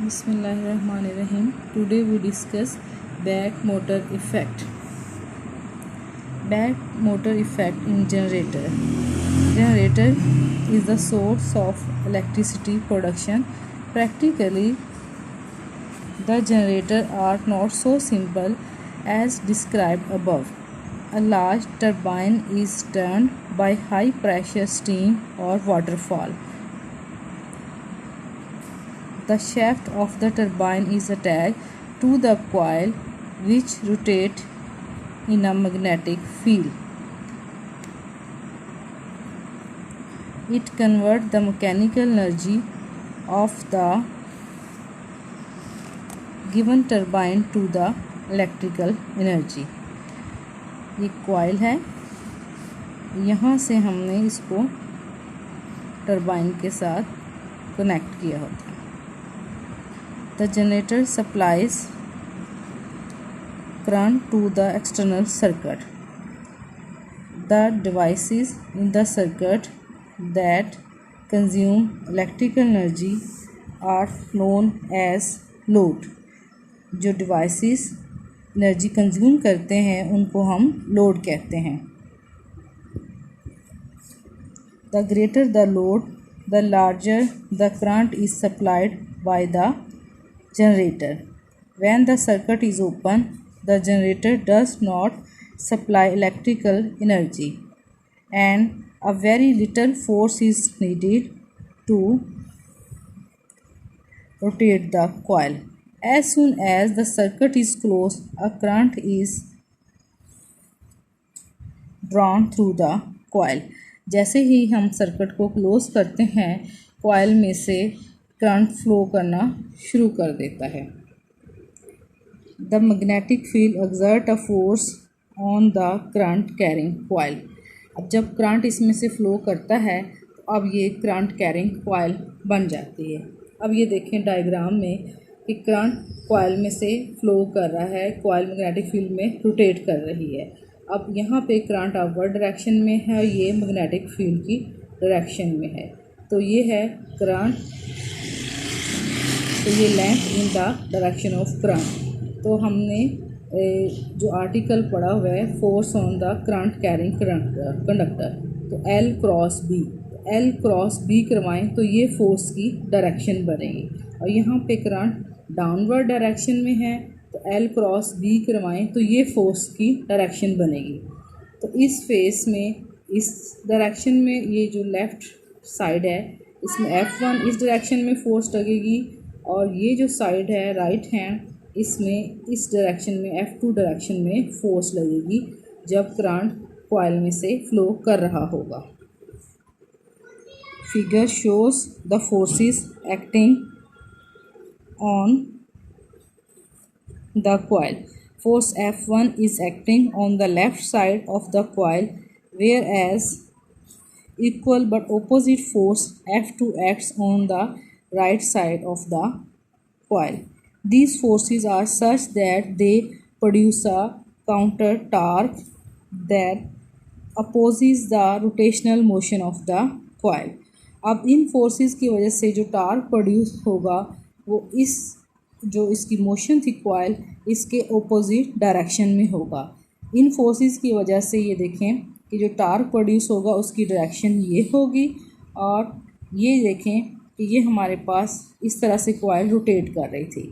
Bismillahirrahmanirrahim. Today we discuss back motor effect. Back motor effect in generator. Generator is the source of electricity production. Practically, the generator are not so simple as described above. A large turbine is turned by high pressure steam or waterfall. The shaft of the turbine is attached to the coil which rotates in a magnetic field. It converts the mechanical energy of the given turbine to the electrical energy. ये coil है, यहाँ से हमने इसको turbine के साथ connect किया होता है. The generator supplies current to the external circuit. The devices in the circuit that consume electrical energy are known as load. जो devices एनर्जी कंज्यूम करते हैं उनको हम लोड कहते हैं. The greater the load, the larger the current is supplied by the generator. When the circuit is open, the generator does not supply electrical energy and a very little force is needed to rotate the coil. As soon as the circuit is closed, a current is drawn through the coil. जैसे ही हम circuit को close करते हैं, coil में से current flow करना शुरू कर देता है. The magnetic field exert a force on the current carrying coil. अब जब करंट इसमें से फ्लो करता है तो अब ये करंट कैरिंग कॉइल बन जाती है. अब ये देखें डायग्राम में कि करंट कॉइल में से फ्लो कर रहा है, कॉइल मैग्नेटिक फील्ड में रोटेट कर रही है. अब यहाँ पे करंट अपवर्ड डायरेक्शन में है, ये मैग्नेटिक फील्ड की डायरेक्शन में है. तो ये है करंट, तो ये length in the direction of current. तो हमने जो आर्टिकल पढ़ा हुआ है force on the current carrying conductor, तो L cross B. L cross B करवाएं तो ये फोर्स की डायरेक्शन बनेगी. और यहाँ पे करंट डाउनवर्ड डायरेक्शन में है तो L क्रॉस B करवाएं तो ये फोर्स की डायरेक्शन बनेगी. तो इस फेस में इस डायरेक्शन में ये जो लेफ़्ट साइड है इसमें F1 इस डायरेक्शन में फोर्स लगेगी और ये जो साइड है राइट हैंड इसमें इस डायरेक्शन में F2 डायरेक्शन में फोर्स लगेगी जब करंट कॉइल में से फ्लो कर रहा होगा. Figure shows the forces acting on the coil. Force F1 is acting on the left side of the coil, whereas equal but opposite force F2 acts on the right side of the coil. These forces are such that they produce a counter torque that opposes the rotational motion of the coil. अब इन forces की वजह से जो torque produce होगा वो इस जो इसकी मोशन थी कॉइल इसके ओपोजिट डायरेक्शन में होगा. इन फोर्सेस की वजह से ये देखें कि जो टार्क प्रोड्यूस होगा उसकी डायरेक्शन ये होगी और ये देखें कि ये हमारे पास इस तरह से कॉइल रोटेट कर रही थी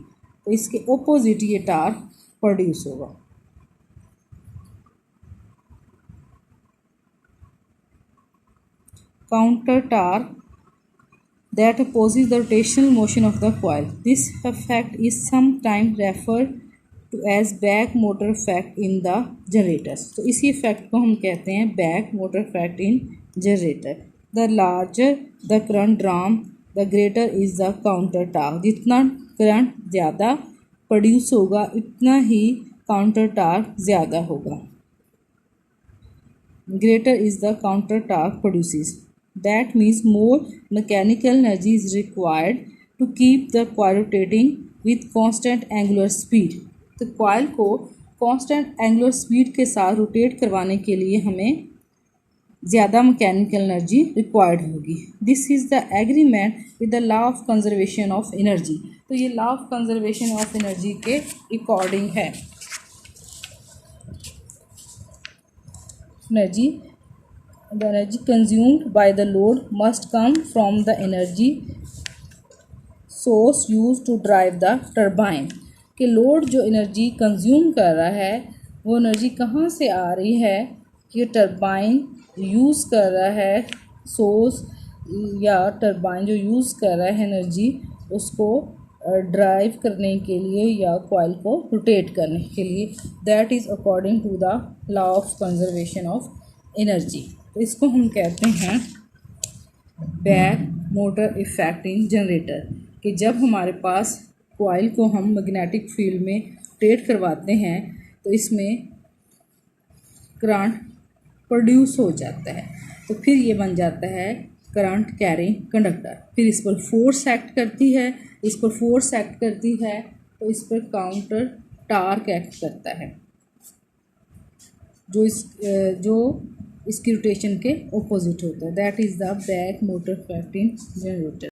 तो इसके ओपोजिट ये टार्क प्रोड्यूस होगा. Counter torque that opposes the rotational motion of the coil. This effect is sometimes referred to as back motor effect in the generators. तो इसी effect को हम कहते हैं back motor effect in generator. The larger the current drawn, the greater is the counter torque. जितना current ज़्यादा produce होगा उतना ही काउंटर टार्क ज़्यादा होगा. Greater is the counter torque produces. That means more mechanical energy is required to keep the coil rotating with constant angular speed. तो coil को constant angular speed के साथ रोटेट करवाने के लिए हमें ज़्यादा मैकेनिकल एनर्जी रिक्वायर्ड होगी. This is the agreement with the law of conservation of energy. तो ये law of conservation of energy के अकॉर्डिंग है। The energy consumed by the load must come from the energy source used to drive the turbine। कि load जो energy consume कर रहा है वो एनर्जी कहाँ से आ रही है कि टरबाइन यूज़ कर रहा है सोर्स, या टरबाइन जो यूज़ कर रहा है एनर्जी उसको ड्राइव करने के लिए या कॉइल को रोटेट करने के लिए। That is according to the law of conservation of energy. तो इसको हम कहते हैं back motor effect in generator. कि जब हमारे पास कॉइल को हम मैग्नेटिक फील्ड में रोटेट करवाते हैं तो इसमें करंट प्रोड्यूस हो जाता है, तो फिर ये बन जाता है करंट कैरिंग कंडक्टर। फिर इस पर फोर्स एक्ट करती है, तो इस पर काउंटर टार्क एक्ट करता है जो इसकी रोटेशन के ऑपोजिट होता है। That is the back motor effect in generator.